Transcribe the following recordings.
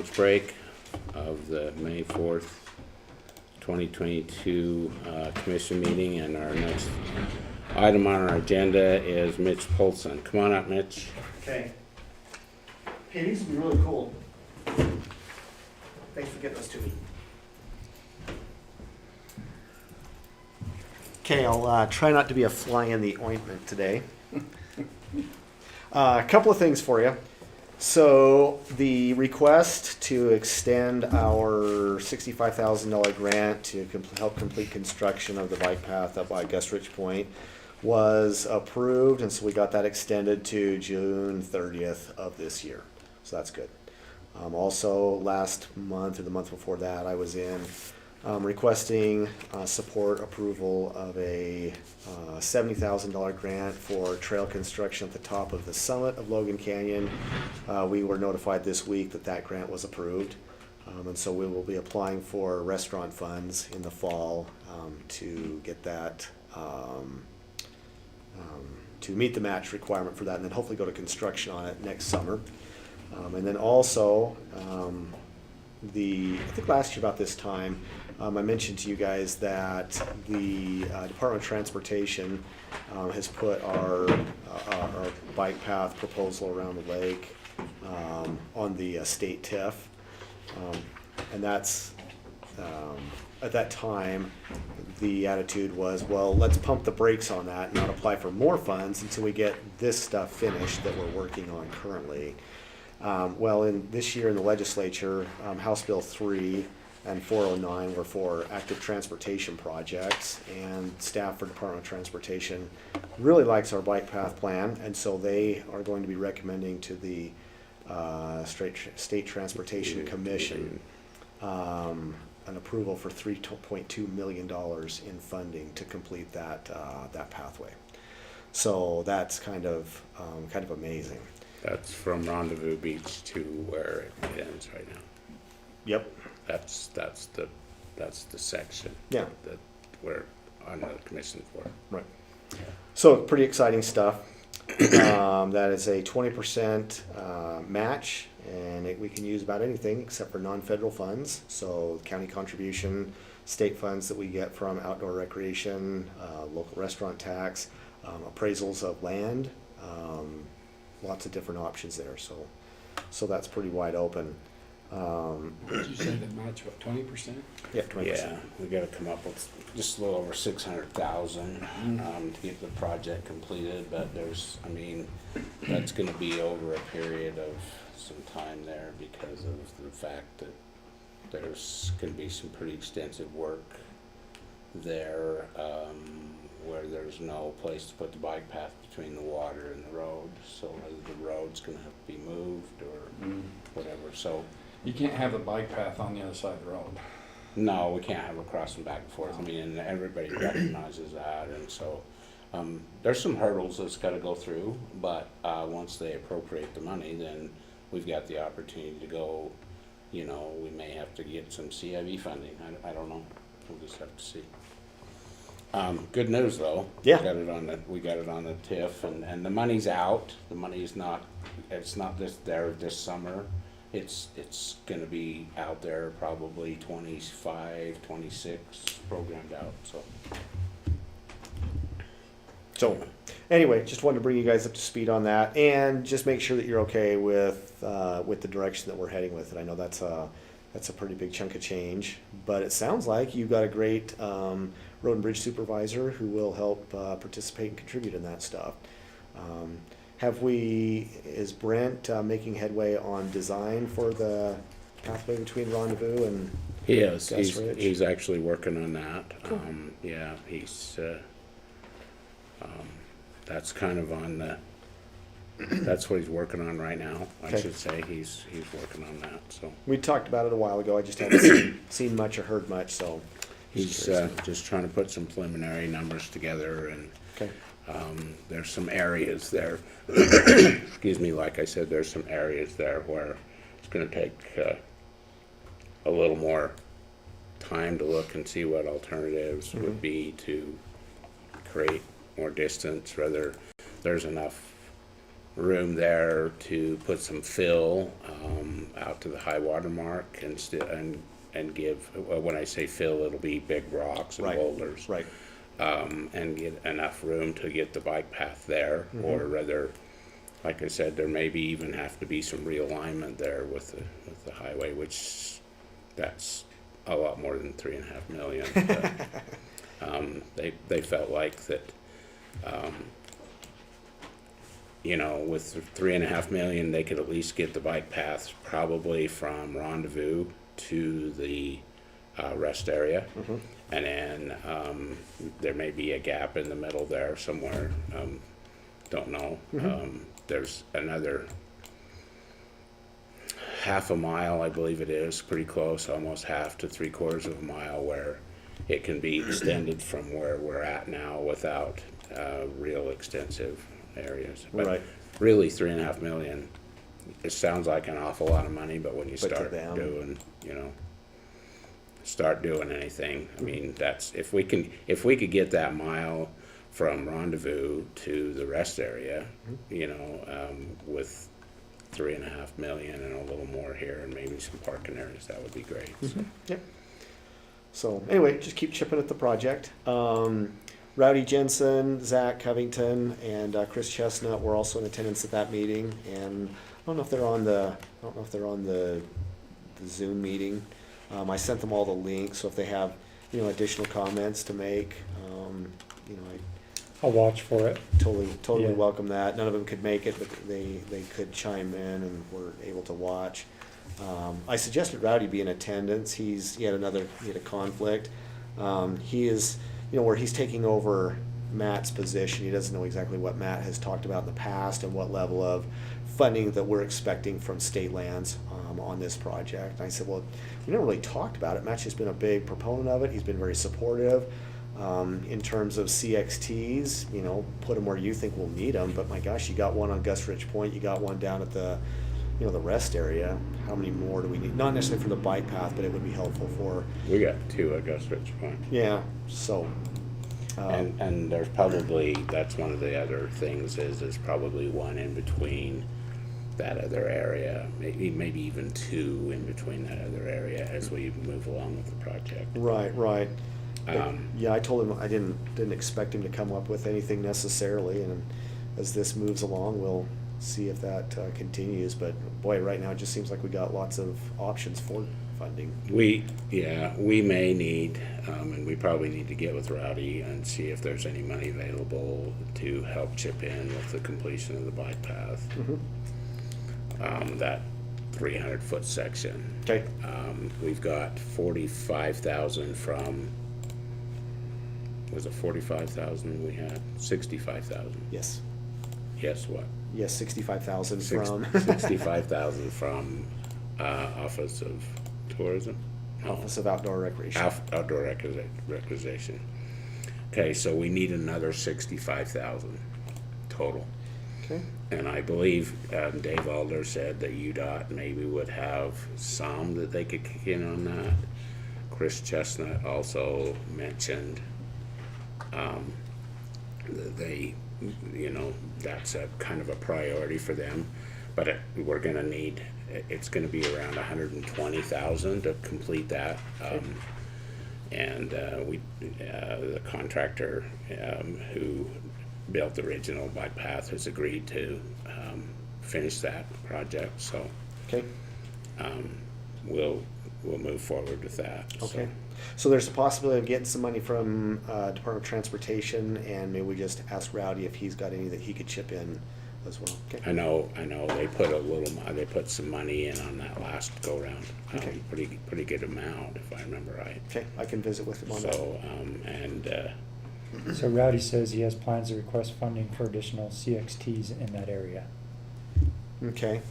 lunch break of the May 4th, 2022 commission meeting, and our next item on our agenda is Mitch Poulson. Come on up, Mitch. Okay. Hey, these would be really cool. Thanks for getting those to me. Okay, I'll try not to be a fly in the ointment today. A couple of things for you. So the request to extend our $65,000 grant to help complete construction of the bike path up by Gus Rich Point was approved, and so we got that extended to June 30th of this year. So that's good. Also, last month or the month before that, I was in requesting support approval of a $70,000 grant for trail construction at the top of the summit of Logan Canyon. We were notified this week that that grant was approved, and so we will be applying for restaurant funds in the fall to get that to meet the match requirement for that, and then hopefully go to construction on it next summer. And then also, I think last year about this time, I mentioned to you guys that the Department of Transportation has put our bike path proposal around the lake on the state TIF. And that's, at that time, the attitude was, well, let's pump the brakes on that and not apply for more funds until we get this stuff finished that we're working on currently. Well, in this year in the legislature, House Bill 3 and 409 were for active transportation projects, and staff for Department of Transportation really likes our bike path plan, and so they are going to be recommending to the State Transportation Commission an approval for $3.2 million in funding to complete that that pathway. So that's kind of amazing. That's from Rendezvous Beach to where it ends right now. Yep. That's the section. Yeah. That we're on the commission for. Right. So pretty exciting stuff. That is a 20% match, and we can use about anything except for non-federal funds. So county contribution, state funds that we get from outdoor recreation, local restaurant tax, appraisals of land. Lots of different options there, so that's pretty wide open. Did you say the match, what, 20%? Yeah, 20%. Yeah, we got to come up with just a little over 600,000 to get the project completed. But that's going to be over a period of some time there because of the fact that there's going to be some pretty extensive work there where there's no place to put the bike path between the water and the road. So whether the road's going to have to be moved or whatever. So. You can't have the bike path on the other side of the road. No, we can't have it crossing back and forth. And everybody recognizes that, and so there's some hurdles that's got to go through. But once they appropriate the money, then we've got the opportunity to go. We may have to get some CIV funding. I don't know. We'll just have to see. Good news though. Yeah. We got it on the TIF, and the money's out. The money's not. It's not this summer. It's going to be out there probably 25, 26 programmed out. So anyway, just wanted to bring you guys up to speed on that, and just make sure that you're okay with the direction that we're heading with it. I know that's a pretty big chunk of change, but it sounds like you've got a great road and bridge supervisor who will help participate and contribute in that stuff. Is Brent making headway on design for the pathway between Rendezvous and he is. Gus Ridge? He's actually working on that. Cool. Yeah, he's that's kind of on the. That's what he's working on right now. Okay. I should say he's working on that. So we talked about it a while ago. I just haven't seen much or heard much. So he's just trying to put some preliminary numbers together, and okay. There's some areas there. Excuse me. Like I said, there's some areas there where it's going to take a little more time to look and see what alternatives would be to create more distance. Whether there's enough room there to put some fill, out to the high water mark and give, well, when I say fill, it'll be big rocks and Right. boulders. Right. And get enough room to get the bike path there, or rather, like I said, there maybe even have to be some realignment there with the highway, which that's a lot more than 3.5 million. But, they felt like that, you know, with 3.5 million, they could at least get the bike paths probably from Rendezvous to the rest area. And then there may be a gap in the middle there somewhere. Don't know. There's another half a mile, I believe it is, pretty close, almost half to 3/4 of a mile, where it can be extended from where we're at now without real extensive areas. But Right. really, 3.5 million. It sounds like an awful lot of money, but when you But to start them- doing, you know, start doing anything, I mean, that's, if we could get that mile from Rendezvous to the rest area, you know, with 3.5 million and a little more here and maybe some parking areas, that would be great. So, Yep. So anyway, just keep chipping at the project. Rowdy Jensen, Zach Covington, and Chris Chestnut were also in attendance at that meeting, and I don't know if they're on the Zoom meeting. I sent them all the links, so if they have, you know, additional comments to make, you know, I I'll watch for it. totally Yeah. welcome that. None of them could make it, but they could chime in and were able to watch. I suggested Rowdy be in attendance. He had a conflict. He is, you know, where he's taking over Matt's position. He doesn't know exactly what Matt has talked about in the past and what level of funding that we're expecting from state lands on this project. And I said, well, we never really talked about it. Matt's just been a big proponent of it. He's been very supportive. In terms of CXTs, you know, put them where you think we'll need them. But my gosh, you got one on Gus Rich Point. You got one down at the, you know, the rest area. How many more do we need? Not necessarily for the bike path, but it would be helpful for. we got 2 at Gus Rich Point. Yeah. So. And there's probably, that's one of the other things is there's probably one in between that other area, maybe even 2 in between that other area as we move along with the project. Right. Um, Yeah, I told him I didn't expect him to come up with anything necessarily, and as this moves along, we'll see if that continues. But boy, right now it just seems like we got lots of options for funding. we may need, and we probably need to get with Rowdy and see if there's any money available to help chip in with the completion of the bike path. That 300-foot section. Okay. We've got 45,000 from, was it 45,000 we had? 65,000. Yes. Yes, what? Yes, 65,000 from 65,000 from Office of Tourism? No. Office of Outdoor Recreation. Outdoor Recreation. Okay, so we need another 65,000 total. Okay. And I believe Dave Alder said that UDOT maybe would have some that they could kick in on that. Chris Chestnut also mentioned that they, you know, that's a kind of a priority for them. But we're gonna need, it's gonna be around 120,000 to complete that. And the contractor who built the original bike path has agreed to finish that project, so Okay. we'll move forward with that. so. Okay. So there's a possibility of getting some money from Department of Transportation, and maybe we just ask Rowdy if he's got any that he could chip in as well. Okay. I know they put some money in on that last go round. Okay. Pretty good amount, if I remember right. Okay, I can visit with him on that. So, and So Rowdy says he has plans to request funding for additional CXTs in that area. Okay,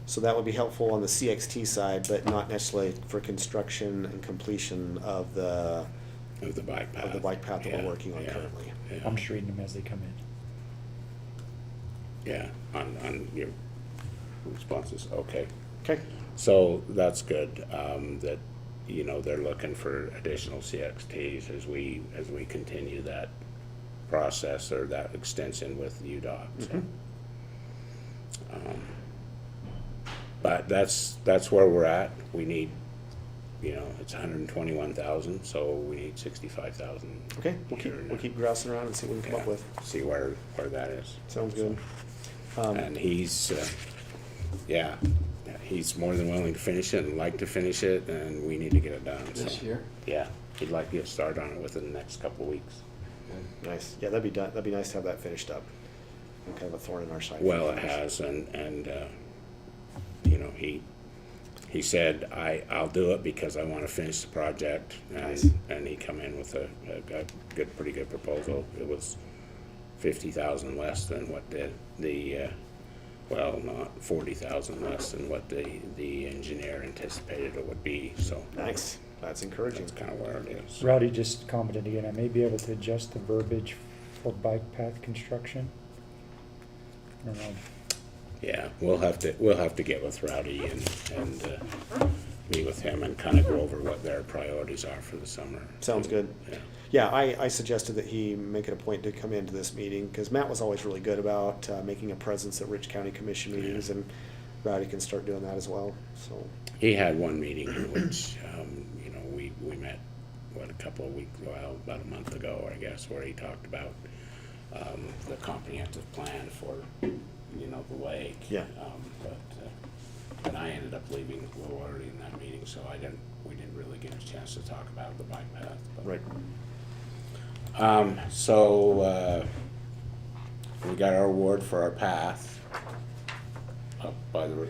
so that would be helpful on the CXT side, but not necessarily for construction and completion of the of the bike path. that Yeah, we're working on yeah, currently. Yeah. I'm just reading them as they come in. Yeah, on your responses, okay. Okay, So that's good, that, you know, they're looking for additional CXTs as we continue that process or that extension with UDOT, so. But that's where we're at. We need, it's 121,000, so we need 65,000. Okay, we'll keep grousing around and see what we can come up with. See where that is. Sounds good. And he's, he's more than willing to finish it and like to finish it, and we need to get it done. This year? Yeah, he'd like to get started on it within the next couple of weeks. Nice. Yeah, that'd be done. That'd be nice to have that finished up. Kind of a thorn in our side. Well, it has, and he said, I'll do it because I want to finish the project. Nice. And he come in with a pretty good proposal. It was 50,000 less than what not 40,000 less than what the engineer anticipated it would be, so. Nice. That's encouraging. That's kind of where it is. Rowdy just commented again, I may be able to adjust the verbiage for bike path construction. I don't know. Yeah, we'll have to get with Rowdy and meet with him and kind of go over what their priorities are for the summer. Sounds good. Yeah. Yeah, I suggested that he make it a point to come into this meeting, because Matt was always really good about making a presence at Rich County Commission meetings, and Rowdy can start doing that as well, so. He had one meeting in which, we met, about a month ago, I guess, where he talked about the comprehensive plan for, the lake. Yeah. But I ended up leaving a little early in that meeting, so we didn't really get a chance to talk about the bike path. But. Right. So we got our award for our path up by the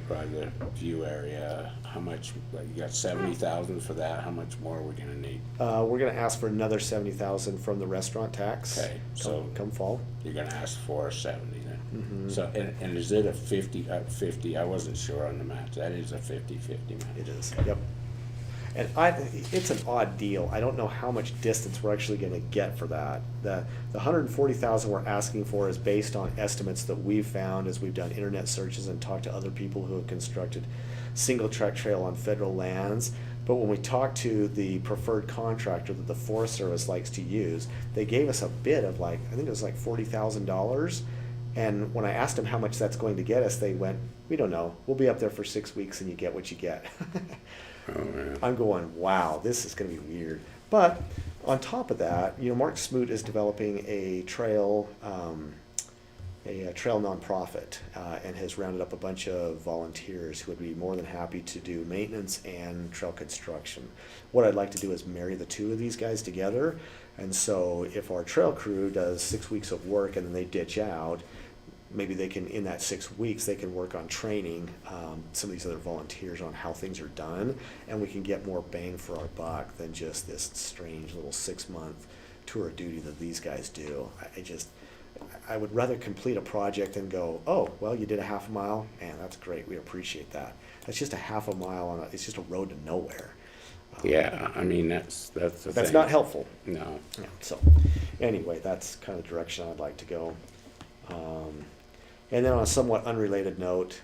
view area. How much? You got 70,000 for that. How much more are we gonna need? We're gonna ask for another 70,000 from the restaurant tax. Okay, so come fall. you're gonna ask for 70 then. Mhm. So and is it a 50? I wasn't sure on the match. That is a 50-50 match. It is. Yep. And it's an odd deal. I don't know how much distance we're actually gonna get for that. The 140,000 we're asking for is based on estimates that we've found as we've done internet searches and talked to other people who have constructed single track trail on federal lands. But when we talked to the preferred contractor that the Forest Service likes to use, they gave us a bid of I think it was $40,000. And when I asked them how much that's going to get us, they went, we don't know. We'll be up there for 6 weeks and you get what you get. Oh, man. I'm going, wow, this is going to be weird. But on top of that, Mark Smoot is developing a trail nonprofit, and has rounded up a bunch of volunteers who would be more than happy to do maintenance and trail construction. What I'd like to do is marry the two of these guys together. And so if our trail crew does 6 weeks of work and then they ditch out, maybe they can, in that 6 weeks, they can work on training some of these other volunteers on how things are done, and we can get more bang for our buck than just this strange little 6-month tour of duty that these guys do. I would rather complete a project and go, oh, well, you did a half a mile, and that's great, we appreciate that. That's just a half a mile it's just a road to nowhere. Yeah, I mean, that's the thing. That's not helpful. No. So, anyway, that's kind of the direction I'd like to go. And then on a somewhat unrelated note,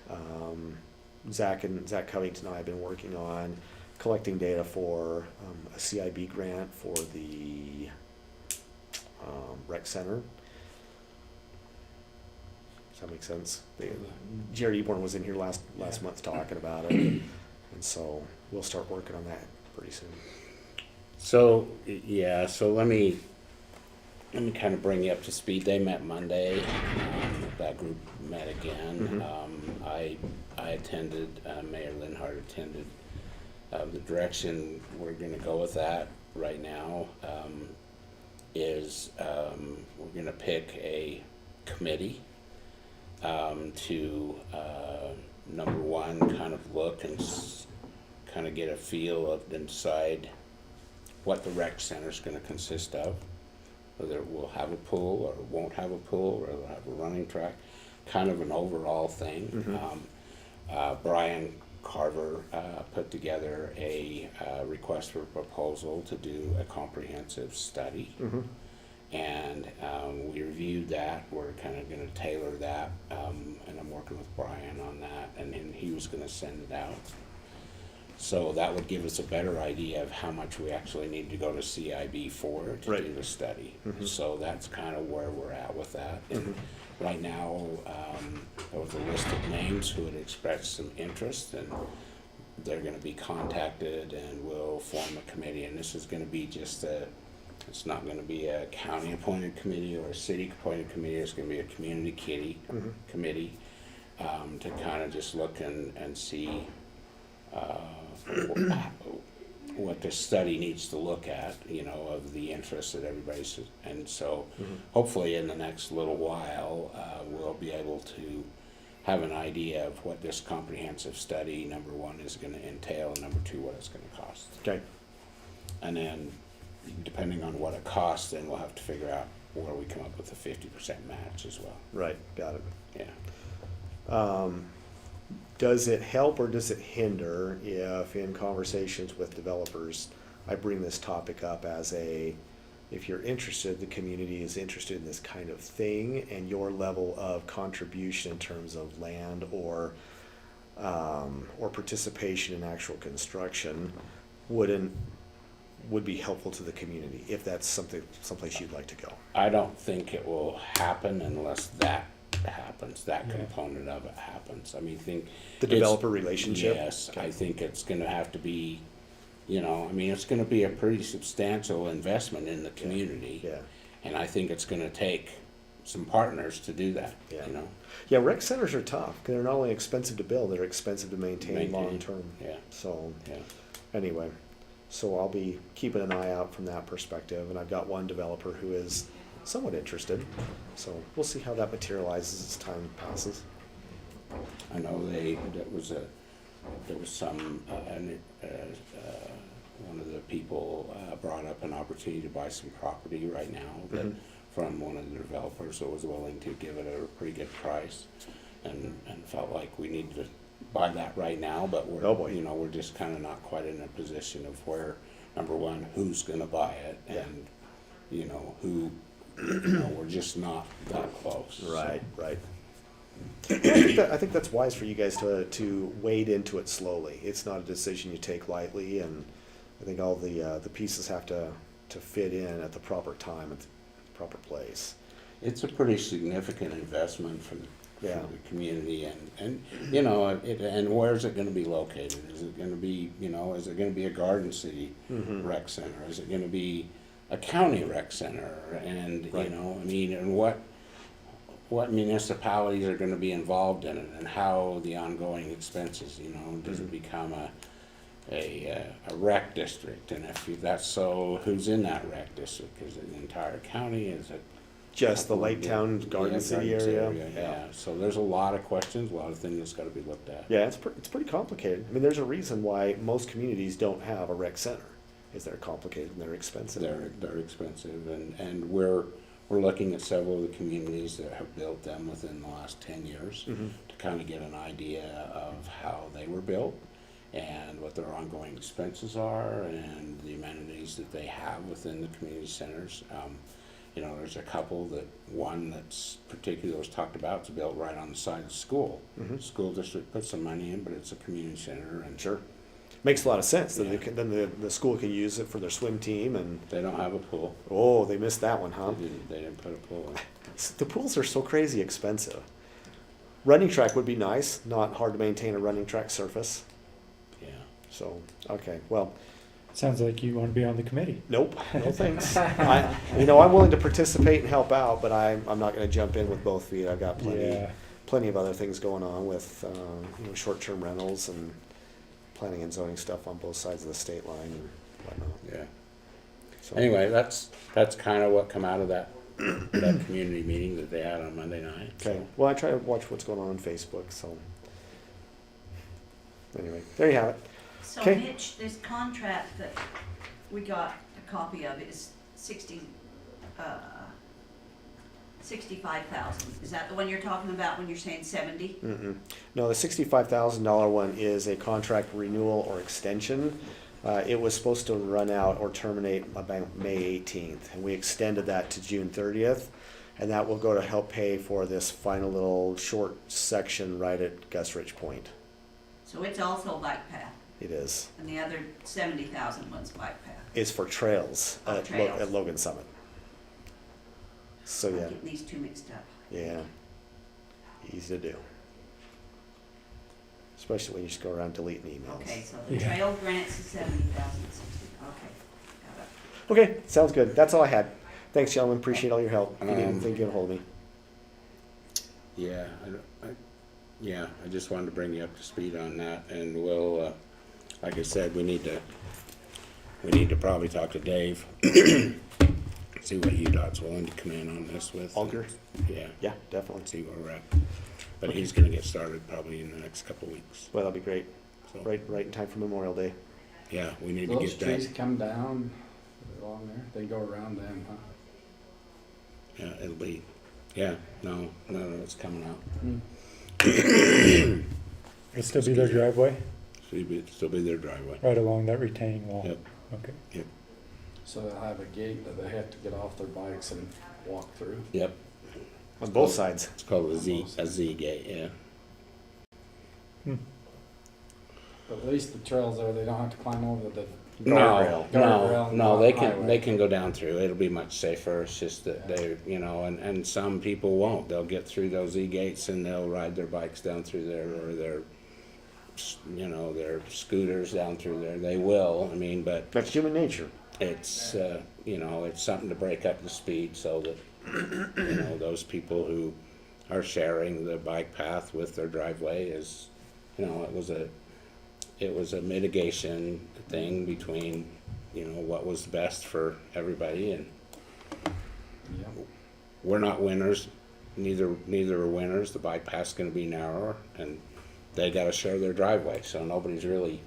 Zach Covington and I have been working on collecting data for a CIB grant for the rec center. Does that make sense? Jared Eborn was in here last month talking about it, and so we'll start working on that pretty soon. So let me kind of bring you up to speed. They met Monday. That group met again. Mm-hmm. I attended. Mayor Linhart attended. The direction we're going to go with that right now is we're going to pick a committee to number one, kind of look and kind of get a feel of and decide what the rec center is going to consist of. Whether it will have a pool or it won't have a pool, or it'll have a running track, kind of an overall thing. Mm-hmm. Brian Carver put together a request for proposal to do a comprehensive study. Mm-hmm. And we reviewed that. We're kind of going to tailor that, and I'm working with Brian on that, and then he was going to send it out. So that would give us a better idea of how much we actually need to go to CIB for to Right. do the study. Mhm. So that's kind of where we're at with that. And Mhm. right now, there was a list of names who had expressed some interest, and they're gonna be contacted, and we'll form a committee. And this is gonna be just it's not gonna be a county-appointed committee or a city-appointed committee. It's gonna be a community Mhm. committee, to kind of just look and see, what this study needs to look at, you know, of the interest that everybody's, and so Mhm. hopefully in the next little while, we'll be able to have an idea of what this comprehensive study, number one, is gonna entail, and number two, what it's gonna cost. Okay, And then, depending on what it costs, then we'll have to figure out where we come up with a 50% match as well, right, got it. yeah. Does it help or does it hinder if in conversations with developers, I bring this topic up as if you're interested, the community is interested in this kind of thing, and your level of contribution in terms of land or participation in actual construction would be helpful to the community, if that's someplace you'd like to go? I don't think it will happen unless that happens, that Yeah. component of it happens. I mean, The it's- developer relationship? Yes, Okay. I think it's gonna have to be, you know, I mean, it's gonna be a pretty substantial investment in the community. Yeah, And I think it's gonna take some partners to do that, Yeah. you know? yeah, rec centers are tough, 'cause they're not only expensive to build, they're expensive to maintain long-term. Yeah, So, yeah. anyway, so I'll be keeping an eye out from that perspective, and I've got one developer who is somewhat interested, so we'll see how that materializes as time passes. I know there was some, one of the people brought up an opportunity to buy some property right now that, Mhm. from one of the developers that was willing to give it a pretty good price, and felt like we needed to buy that right now, but Oh, boy. you know, we're just kind of not quite in a position of where, number one, who's gonna buy it, Yeah. and, you know, who, you know, we're just not that close. so. Right. I think that's wise for you guys to wade into it slowly. It's not a decision you take lightly, and I think all the pieces have to fit in at the proper time, at the proper place. It's a pretty significant investment for Yeah. the community, and you know, and where's it gonna be located? Is it gonna be, you know, is it gonna be a Garden City Mhm. rec center? Is it gonna be a county rec center? And, you Right. know, I mean, and what municipalities are gonna be involved in it, and how the ongoing expenses, you know, does it Mhm. become a rec district? And if that's so, who's in that rec district? Is it the entire county? Is it Just the Lake Town Garden Yeah, City Gardens area? Yeah, so there's a lot of questions, a lot of things that's gotta be looked at. Yeah, it's pretty complicated. I mean, there's a reason why most communities don't have a rec center, is they're complicated and they're expensive. They're expensive, and we're looking at several of the communities that have built them within the last 10 years Mhm. to kinda get an idea of how they were built and what their ongoing expenses are and the amenities that they have within the community centers. You know, there's a couple one that's particularly was talked about, it's built right on the side of the school. Mhm. School district put some money in, but it's a community center, and Sure. Makes a lot of sense, that Yeah. then the school can use it for their swim team, and, they don't have a pool. oh, they missed that one, huh? They didn't put a pool in. The pools are so crazy expensive. Running track would be nice, not hard to maintain a running track surface, Yeah. so, okay, well, Sounds like you want to be on the committee. nope, no thanks. I'm willing to participate and help out, but I'm not gonna jump in with both feet. I've got Yeah, plenty of other things going on with, short-term rentals and planning and zoning stuff on both sides of the state line and whatnot. Yeah. So- Anyway, that's kind of what come out of that community meeting that they had on Monday night. Okay, so. well, I try to watch what's going on Facebook, so. Anyway, there you have it. So Okay. Mitch, this contract that we got a copy of is 65,000. Is that the one you're talking about when you're saying 70? Mm-mm. No, the $65,000 one is a contract renewal or extension. It was supposed to run out or terminate about May 18th, and we extended that to June 30th, and that will go to help pay for this final little short section right at Gus Rich Point. So it's also bike path. It is. And the other 70,000 was bike path. Is for trails Oh, at, trails. At Logan Summit. So I'm yeah, getting these two mixed up. yeah, easy to do. Especially when you just go around deleting emails. Okay, so the Yeah. trail grants is 70,060, okay, got it. Okay, sounds good. That's all I had. Thanks, gentlemen. Appreciate all your help. If you didn't Um, think you'd hold me. Yeah, yeah, I just wanted to bring you up to speed on that, and we'll, like I said, we need to probably talk to Dave, see what UDOT's willing to come in on this with. Auger? Yeah, Yeah, definitely. see where we're at. But he's gonna get started probably in the next couple of weeks, Well, that'd be great. so, Right in time for Memorial Day. yeah, we need to Those get trees that, come down along there, they go around them, huh? yeah, it'll be, yeah, no, it's coming out. It'll still be their driveway, Still be their driveway. right along that retaining wall? Yep. Okay. So they'll have a gate that they have to get off their bikes and walk through. Yep, On both sides. it's called a Z gate, yeah. But at least the trails there, they don't have to climb over the Guardrail. Guardrail No, and they the can, highway. they can go down through, it'll be much safer, it's just that they, you know, and some people won't, they'll get through those E-gates and they'll ride their bikes down through there, or their, you know, their scooters down through there, they will, I mean, but That's human nature. it's, you know, it's something to break up the speed so that, you know, those people who are sharing the bike path with their driveway is, you know, it was a mitigation thing between, you know, what was best for everybody, and Yep. we're not winners, neither are winners, the bike path's gonna be narrower, and they gotta share their driveway, so nobody's really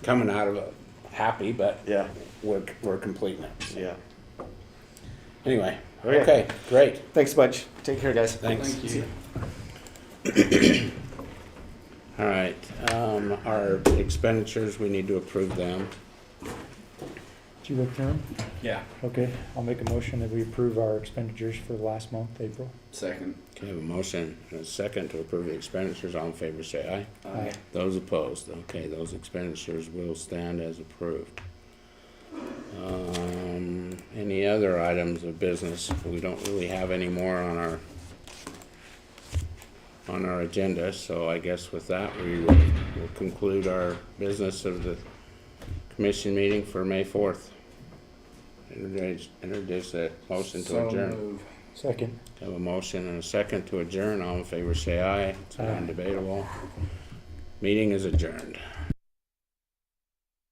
coming out of it happy, but Yeah, we're completing it. So. yeah. Anyway, Okay. okay, great, Thanks much. Take care, guys. thanks. Thank you. All right, our expenditures, we need to approve them. Did you look through them? Yeah. Okay, I'll make a motion that we approve our expenditures for the last month, April. Second. Okay, I have a motion and a second to approve the expenditures, all in favor say aye. Aye. Those opposed, okay, those expenditures will stand as approved. Any other items of business? We don't really have any more on our agenda, so I guess with that, we will conclude our business of the commission meeting for May 4th. Introduce a motion to So adjourn. move. Second. Have a motion and a second to adjourn, all in favor say aye, it's Aye. non-debatable. Meeting is adjourned.